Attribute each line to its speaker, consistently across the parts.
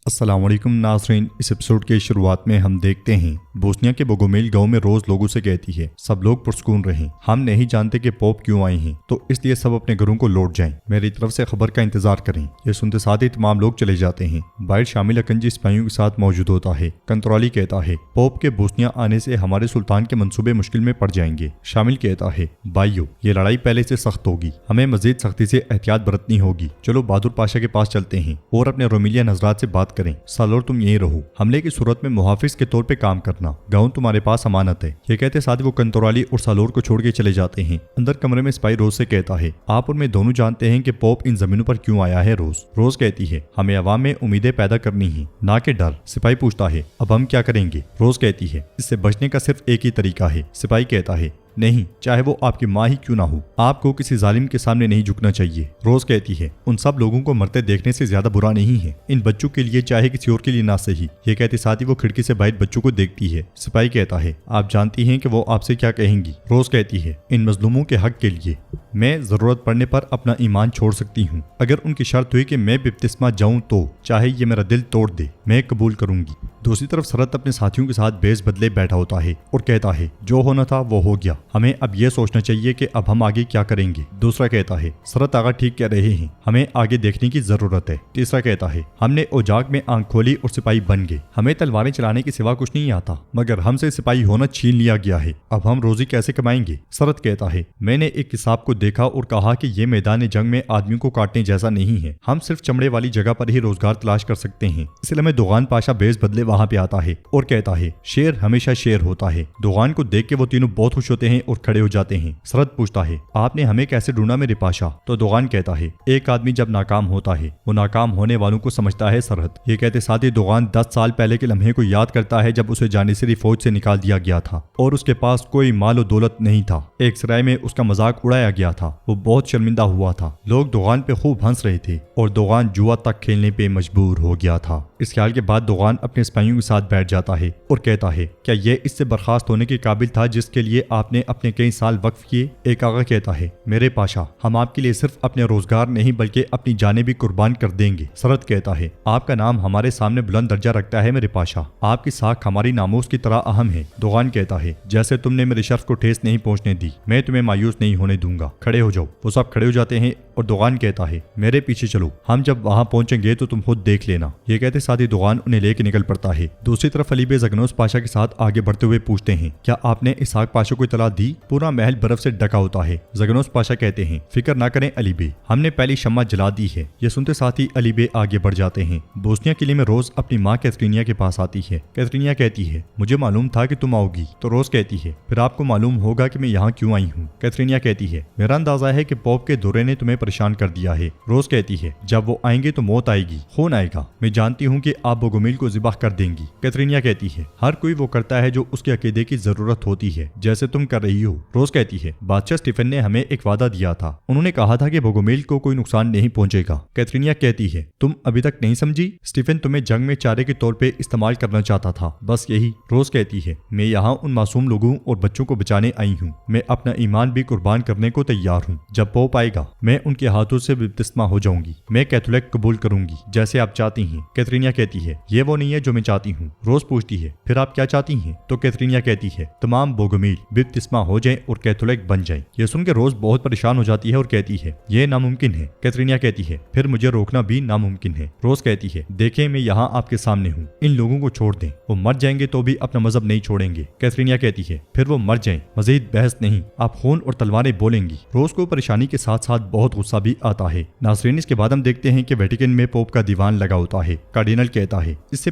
Speaker 1: अस्सलाम वालेकुम नाज़रीन। इस एपिसोड के शुरुआत में हम देखते हैं बोस्निया के बोगोमिल गांव में रोज लोगों से कहती है सब लोग पुरसकून रहें। हम नहीं जानते कि पोप क्यों आए हैं, तो इसलिए सब अपने घरों को लौट जाएं। मेरी तरफ से खबर का इंतजार करें। ये सुनते साथ ही तमाम लोग चले जाते हैं। बाइट शामिल अकंजी सिपाहियों के साथ मौजूद होता है। कंतरौली कहता है पोप के बोस्निया आने से हमारे सुल्तान के मंसूबे मुश्किल में पड़ जाएंगे। शामिल कहता है भाइयों, ये लड़ाई पहले से सख्त होगी, हमें मजीद सख्ती से एहतियात बरतनी होगी। चलो बहादुर पाशा के पास चलते हैं और अपने रोमिलियन हजरात से बात करें। सालोर तुम यहीं रहो, हमले की सूरत में मुहाफिज के तौर पे काम करना। गाँव तुम्हारे पास अमानत है। ये कहते साथ वो कंतरौली और सालोर को छोड़ के चले जाते हैं। अंदर कमरे में सिपाही रोज से कहता है आप और मैं दोनों जानते हैं कि पोप इन जमीनों पर क्यों आया है। रोज कहती है हमें अवाम में उम्मीदें पैदा करनी है, ना कि डर। सिपाही पूछता है अब हम क्या करेंगे। रोज कहती है इससे बचने का सिर्फ एक ही तरीका है। सिपाही कहता है नहीं, चाहे वो आपकी माँ ही क्यों ना हो, आपको किसी जालिम के सामने नहीं झुकना चाहिए। रोज कहती है उन सब लोगों को मरते देखने से ज्यादा बुरा नहीं है, इन बच्चों के लिए चाहे किसी और के लिए ना सही। ये कहते साथ ही वो खिड़की से बाहर बच्चों को देखती है। सिपाही कहता है आप जानती हैं कि वो आपसे क्या कहेंगी। रोज कहती है इन मजलूमों के हक के लिए मैं जरूरत पड़ने पर अपना ईमान छोड़ सकती हूँ। अगर उनकी शर्त हुई कि मैं बपतिस्मा जाऊँ तो चाहे ये मेरा दिल तोड़ दे, मैं कबूल करूंगी। दूसरी तरफ सरत अपने साथियों के साथ बेस बदले बैठा होता है और कहता है जो होना था वो हो गया, हमें अब यह सोचना चाहिए कि अब हम आगे क्या करेंगे। दूसरा कहता है सरत आगा ठीक कह रहे हैं, हमें आगे देखने की जरूरत है। तीसरा कहता है हमने ओजाक में आंख खोली और सिपाही बन गए, हमें तलवारें चलाने के सिवा कुछ नहीं आता, मगर हमसे सिपाही होना छीन लिया गया है, अब हम रोजी कैसे कमाएंगे। सरत कहता है मैंने एक किताब को देखा और कहा कि ये मैदान जंग में आदमियों को काटने जैसा नहीं है, हम सिर्फ चमड़े वाली जगह पर ही रोजगार तलाश कर सकते हैं। इसलिए मैं दोगान पाशा बेस बदले वहां पे आता है और कहता है शेर हमेशा शेर होता है। दोगान को देख के वो तीनों बहुत खुश होते हैं और खड़े हो जाते हैं। सरत पूछता है आपने हमें कैसे ढूंढा मेरे पाशा। तो दोगान कहता है एक आदमी जब नाकाम होता है वो नाकाम होने वालों को समझता है सरहद। ये कहते साथ ही दोगान 10 साल पहले के लम्हे को याद करता है जब उसे जानिसरी फौज से निकाल दिया गया था और उसके पास कोई माल और दौलत नहीं था। एक सराय में उसका मजाक उड़ाया गया था, वो बहुत शर्मिंदा हुआ था। लोग दोगान पे खूब हंस रहे थे और दोगान जुआ तक खेलने पे मजबूर हो गया था। इस ख्याल के बाद दोगान अपने सिपाहियों के साथ बैठ जाता है और कहता है क्या ये इससे बर्खास्त होने के काबिल था जिसके लिए आपने अपने कई साल वक्फ किए। एक आगा कहता है मेरे पाशा, हम आपके लिए सिर्फ अपने रोजगार नहीं बल्कि अपनी जानें भी कुर्बान कर देंगे। सरत कहता है आपका नाम हमारे सामने बुलंद दर्जा रखता है मेरे पाशा, आपकी साख हमारी नामोस की तरह अहम है। दोगान कहता है जैसे तुमने मेरे शर्फ को ठेस नहीं पहुंचने दी, मैं तुम्हें मायूस नहीं होने दूंगा, खड़े हो जाओ। वो सब खड़े हो जाते हैं और दोगान कहता है मेरे पीछे चलो, हम जब वहां पहुंचेंगे तो तुम खुद देख लेना। ये कहते साथ ही दोगान उन्हें लेके निकल पड़ता है। दूसरी तरफ अली बे जगनोस पाशा के साथ आगे बढ़ते हुए पूछते हैं क्या आपने इसहाक पाशा को इतला दी। पूरा महल बर्फ से ढका होता है। जगनोस पाशा कहते हैं फिक्र ना करें अली बे, हमने पहली शम्मा जला दी है। ये सुनते साथ ही अली बे आगे बढ़ जाते हैं। बोस्निया किले में रोज अपनी माँ कैथरीनिया के पास आती है। कैथरीनिया कहती है मुझे मालूम था कि तुम आओगी। तो रोज कहती है फिर आपको मालूम होगा कि मैं यहाँ क्यों आई हूँ। कैथरीनिया कहती है मेरा अंदाजा है कि पोप के दौरे ने तुम्हें परेशान कर दिया है। रोज कहती है जब वो आएंगे तो मौत आएगी, खून आएगा, मैं जानती हूँ कि आप बोगोमिल को ज़िबाह कर देंगी। कैथरीनिया कहती है हर कोई वो करता है जो उसके अकीदे की जरूरत होती है, जैसे तुम कर रही हो। रोज कहती है बादशाह स्टीफन ने हमें एक वादा दिया था, उन्होंने कहा था कि बोगोमिल को कोई नुकसान नहीं पहुंचेगा। कैथरीनिया कहती है तुम अभी तक नहीं समझी, स्टीफन तुम्हें जंग में चारे के तौर पे इस्तेमाल करना चाहता था, बस यही। रोज कहती है मैं यहाँ उन मासूम लोगों और बच्चों को बचाने आई हूँ, मैं अपना ईमान भी कुर्बान करने को तैयार हूँ। जब पोप आएगा मैं उनके हाथों से बपतिस्मा हो जाऊंगी, मैं कैथोलिक कबूल करूंगी जैसे आप चाहती हैं। कैथरीनिया कहती है ये वो नहीं है जो मैं चाहती हूँ। रोज पूछती है फिर आप क्या चाहती हैं। तो कैथरीनिया कहती है तमाम बोगोमिल बपतिस्मा हो जाएं और कैथोलिक बन जाएं। ये सुन के रोज बहुत परेशान हो जाती है और कहती है ये नामुमकिन है। कैथरीनिया कहती है फिर मुझे रोकना भी नामुमकिन है। रोज कहती है देखें मैं यहाँ आपके सामने हूँ, इन लोगों को छोड़ दें, वो मर जाएंगे तो भी अपना मजहब नहीं छोड़ेंगे। कैथरीनिया कहती है फिर वो मर जाएं, मजीद बहस नहीं, आप खून और तलवारें बोलेंगी। रोज को परेशानी के साथ साथ बहुत गुस्सा भी आता है। नाज़रीन इसके बाद हम देखते हैं कि वेटिकन में पोप का दीवान लगा होता है। कार्डिनल कहता है इससे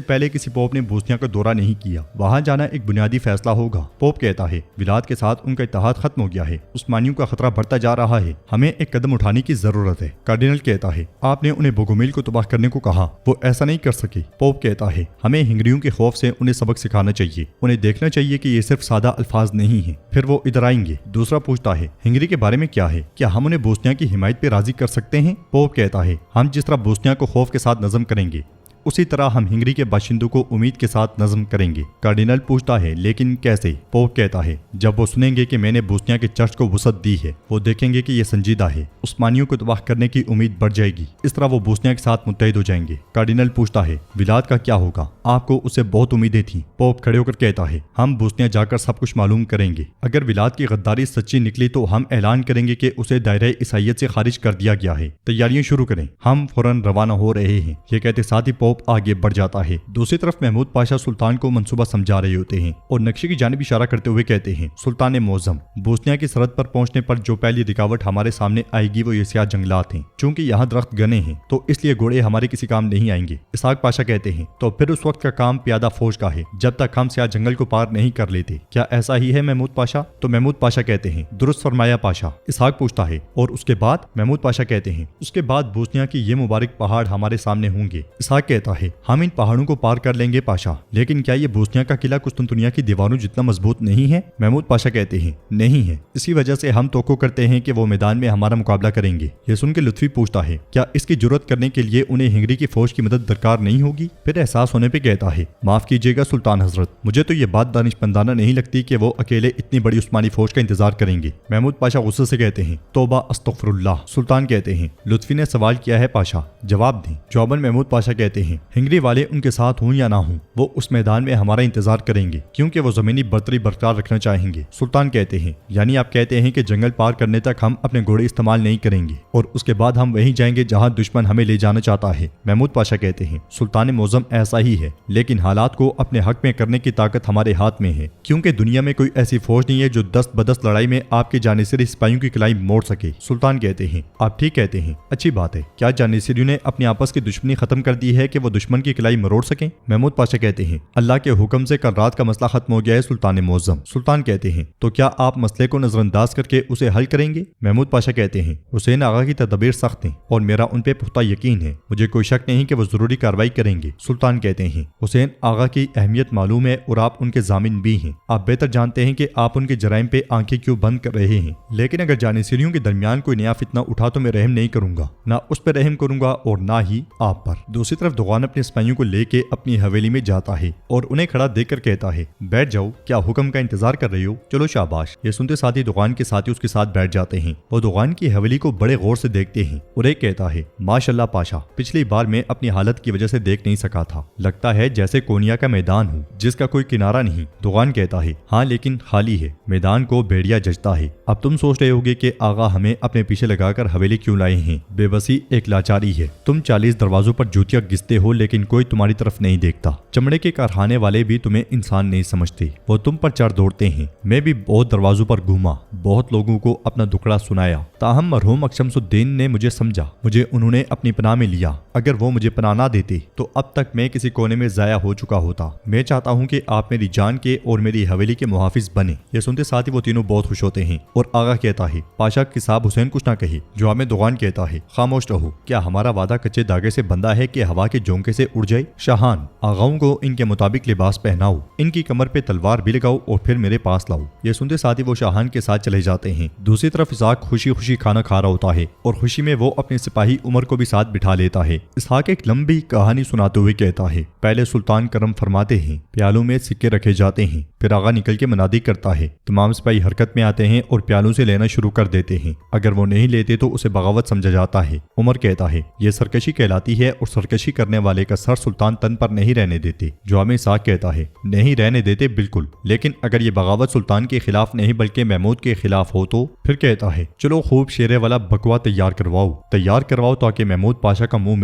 Speaker 1: पहले किसी पोप ने बोस्निया का दौरा नहीं किया, वहां जाना एक बुनियादी फैसला होगा। पोप कहता है विलाद के साथ उनका इत्तेहाद खत्म हो गया है, उस्मानियों का खतरा बढ़ता जा रहा है, हमें एक कदम उठाने की जरूरत है। कार्डिनल कहता है आपने उन्हें बोगोमिल को तबाह करने को कहा, वो ऐसा नहीं कर सके। पोप कहता है हमें हिंगरियों के खौफ से उन्हें सबक सिखाना चाहिए, उन्हें देखना चाहिए कि ये सिर्फ सादा अल्फाज नहीं है, फिर वो इधर आएंगे। दूसरा पूछता है हिंगरी के बारे में क्या है, क्या हम उन्हें बोस्निया की हिमायत पे राजी कर सकते हैं। पोप कहता है हम जिस तरह बोस्निया को खौफ के साथ नजम करेंगे उसी तरह हम हिंगरी के बाशिंदों को उम्मीद के साथ नज़म करेंगे। कार्डिनल पूछता है लेकिन कैसे? पोप कहता है जब वो सुनेंगे कि मैंने बोस्निया के चर्च को वसअत दी है, वो देखेंगे कि ये संजीदा है, उस्मानियों को तबाह करने की उम्मीद बढ़ जाएगी, इस तरह वो बोस्निया के साथ मुत्तहिद हो जाएंगे। कार्डिनल पूछता है विलाद का क्या होगा? आपको उससे बहुत उम्मीदें थी। पोप खड़े होकर कहता है हम बोस्निया जाकर सब कुछ मालूम करेंगे। अगर विलाद की गद्दारी सच्ची निकली तो हम ऐलान करेंगे कि उसे दायरे ईसाइयत से खारिज कर दिया गया है। तैयारियां शुरू करें, हम फौरन रवाना हो रहे हैं। ये कहते साथ ही पोप आगे बढ़ जाता है। दूसरी तरफ महमूद पाशा सुल्तान को मंसूबा समझा रहे होते हैं और नक्शे की जानिब इशारा करते हुए कहते हैं सुल्तान मोअज़्ज़म, बोस्निया की सरहद पर पहुंचने पर जो पहली रुकावट हमारे सामने आएगी वो ये सियाह जंगलात हैं। चूंकि यहाँ दरख्त घने हैं तो इसलिए घोड़े हमारे किसी काम नहीं आएंगे। इसहाक पाशा कहते हैं तो फिर उस वक्त का काम प्यादा फौज का है जब तक हम सियाह जंगल को पार नहीं कर लेते। क्या ऐसा ही है महमूद पाशा? तो महमूद पाशा कहते हैं दुरुस्त फरमाया पाशा। इसहाक पूछता है और उसके बाद? महमूद पाशा कहते हैं उसके बाद बोस्निया की ये मुबारक पहाड़ हमारे सामने होंगे। इसहाक कहता है हम इन पहाड़ों को पार कर लेंगे पाशा, लेकिन क्या ये बोस्निया का किला कुस्तुनतुनिया की दीवारों जितना मजबूत नहीं है? महमूद पाशा कहते हैं नहीं है, इसी वजह से हम तोको करते हैं कि वो मैदान में हमारा मुकाबला करेंगे। ये सुन के लुत्फी पूछता है क्या इसकी जुर्रत करने के लिए उन्हें हिंगरी की फौज की मदद दरकार नहीं होगी? फिर एहसास होने पे कहता है माफ कीजिएगा सुल्तान हजरत, मुझे तो ये बात दानिशमंदाना नहीं लगती कि वो अकेले इतनी बड़ी उस्मानी फौज का इंतजार करेंगे। महमूद पाशा गुस्से से कहते हैं तौबा अस्तगफिरुल्लाह। सुल्तान कहते हैं लुत्फी ने सवाल किया है पाशा, जवाब दें। जवाबन महमूद पाशा कहते हैं हिंगरी वाले उनके साथ हों या ना हों, वो उस मैदान में हमारा इंतजार करेंगे क्योंकि वो जमीनी बर्तरी बरकरार रखना चाहेंगे। सुल्तान कहते हैं यानी आप कहते हैं कि जंगल पार करने तक हम अपने घोड़े इस्तेमाल नहीं करेंगे और उसके बाद हम वहीं जाएंगे जहां दुश्मन हमें ले जाना चाहता है। महमूद पाशा कहते हैं सुल्तान मोअज़्ज़म ऐसा ही है, लेकिन हालात को अपने हक में करने की ताकत हमारे हाथ में है क्योंकि दुनिया में कोई ऐसी फौज नहीं है जो दस्त बदस्त लड़ाई में आपके जानिसरी सिपाहियों की कलाई मोड़ सके। सुल्तान कहते हैं आप ठीक कहते हैं, अच्छी बात है। क्या जानिसरियों ने अपनी आपस की दुश्मनी खत्म कर दी है कि वो दुश्मन की कलाई मरोड़ सके? महमूद पाशा कहते हैं अल्लाह के हुक्म से कल रात का मसला खत्म हो गया है सुल्तान मोअज़्ज़म। सुल्तान कहते हैं तो क्या आप मसले को नजरअंदाज करके उसे हल करेंगे? महमूद पाशा कहते हैं हुसैन आगा की तदबीर सख्त है और मेरा उन पे पुख्ता यकीन है, मुझे कोई शक नहीं कि वो जरूरी कार्रवाई करेंगे। सुल्तान कहते हैं हुसैन आगा की अहमियत मालूम है और आप उनके जामिन भी हैं। आप बेहतर जानते हैं कि आप उनके जराइम पे आंखें क्यों बंद कर रहे हैं, लेकिन अगर जानिसरियों के दरमियान कोई नया फितना उठा तो मैं रहम नहीं करूंगा, ना उस पर रहम करूंगा और ना ही आप पर। दूसरी तरफ दुगान अपने सिपाहियों को लेके अपनी हवेली में जाता है और उन्हें खड़ा देखकर कहता है बैठ जाओ, क्या हुक्म का इंतजार कर रही हो? चलो शाबाश। ये सुनते साथ ही दुगान के साथी उसके साथ बैठ जाते हैं। वो दुगान की हवेली को बड़े गौर से देखते हैं और एक कहता है माशाल्लाह पाशा, पिछली बार मैं अपनी हालत की वजह से देख नहीं सका था, लगता है जैसे कोनिया का मैदान हो जिसका कोई किनारा नहीं। दुगान कहता है हाँ लेकिन खाली है, मैदान को भेड़िया जचता है। अब तुम सोच रहे होगे कि आगा हमें अपने पीछे लगाकर हवेली क्यों लाए हैं? बेबसी एक लाचारी है। तुम 40 दरवाजों पर जूतियां घिसते हो लेकिन कोई तुम्हारी तरफ नहीं देखता। चमड़े के कारखाने वाले भी तुम्हें इंसान नहीं समझते, वो तुम पर चढ़ दौड़ते हैं। मैं भी बहुत दरवाजों पर घूमा, बहुत लोगों को अपना दुखड़ा सुनाया, ताहम मरहूम अकशमसुद्दीन ने मुझे समझा, मुझे उन्होंने अपनी पनाह में लिया। अगर वो मुझे पनाह ना देते तो अब तक मैं किसी कोने में जाया हो चुका होता। मैं चाहता हूँ कि आप मेरी जान के और मेरी हवेली के मुहाफिज बने। ये सुनते साथ ही वो तीनों बहुत खुश होते हैं और आगा कहता है पाशा कि साहब हुसैन कुछ ना कहे। जवाब में दुगान कहता है खामोश रहो, क्या हमारा वादा कच्चे धागे से बंधा है कि हवा के झोंके से उड़ जाए? शाहान, आगाओं को इनके मुताबिक लिबास पहनाओ, इनकी कमर पे तलवार भी लगाओ और फिर मेरे पास लाओ। ये सुनते साथ ही वो शाहान के साथ चले जाते हैं। दूसरी तरफ इसहाक खुशी खुशी खाना खा रहा होता है और खुशी में वो अपने सिपाही उमर को भी साथ बिठा लेता है। इसहाक एक लंबी कहानी सुनाते हुए कहता है पहले सुल्तान करम फरमाते हैं, प्यालों में सिक्के रखे जाते हैं, फिर आगा निकल के मनादी करता है, तमाम सिपाही हरकत में आते हैं और प्यालों से लेना शुरू कर देते हैं। अगर वो नहीं लेते तो उसे बगावत समझा जाता है। उमर कहता है ये सरकशी कहलाती है और सरकशी करने वाले का सर सुल्तान तन पर नहीं रहने देते। जवाब में इसहाक कहता है नहीं रहने देते बिल्कुल, लेकिन अगर ये बगावत सुल्तान के खिलाफ नहीं बल्कि महमूद के खिलाफ हो तो? फिर कहता है चलो खूब शेरे वाला बकवा तैयार करवाओ ताकि महमूद पाशा का मुंह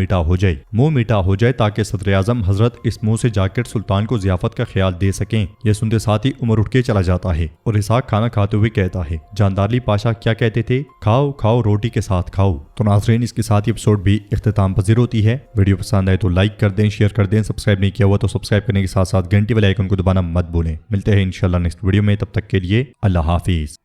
Speaker 1: मीठा हो जाए ताकि सदर आजम हजरत इस मुंह से जाकर सुल्तान को जियाफत का ख्याल दे सकें। यह सुनते साथ ही उमर उठ के चला जाता है और इसहाक खाना खाते हुए कहता है जानदारली पाशा क्या कहते थे, खाओ खाओ रोटी के साथ खाओ। तो नाज़रीन इसके साथ ही एपिसोड भी इख्तिताम पजीर होती है। वीडियो पसंद आए तो लाइक कर दें, शेयर कर दें, सब्सक्राइब नहीं किया हुआ तो सब्सक्राइब करने के साथ साथ घंटी वाले आइकन को दबाना मत भूलें। मिलते हैं इंशाल्लाह नेक्स्ट वीडियो में, तब तक के लिए अल्लाह हाफिज।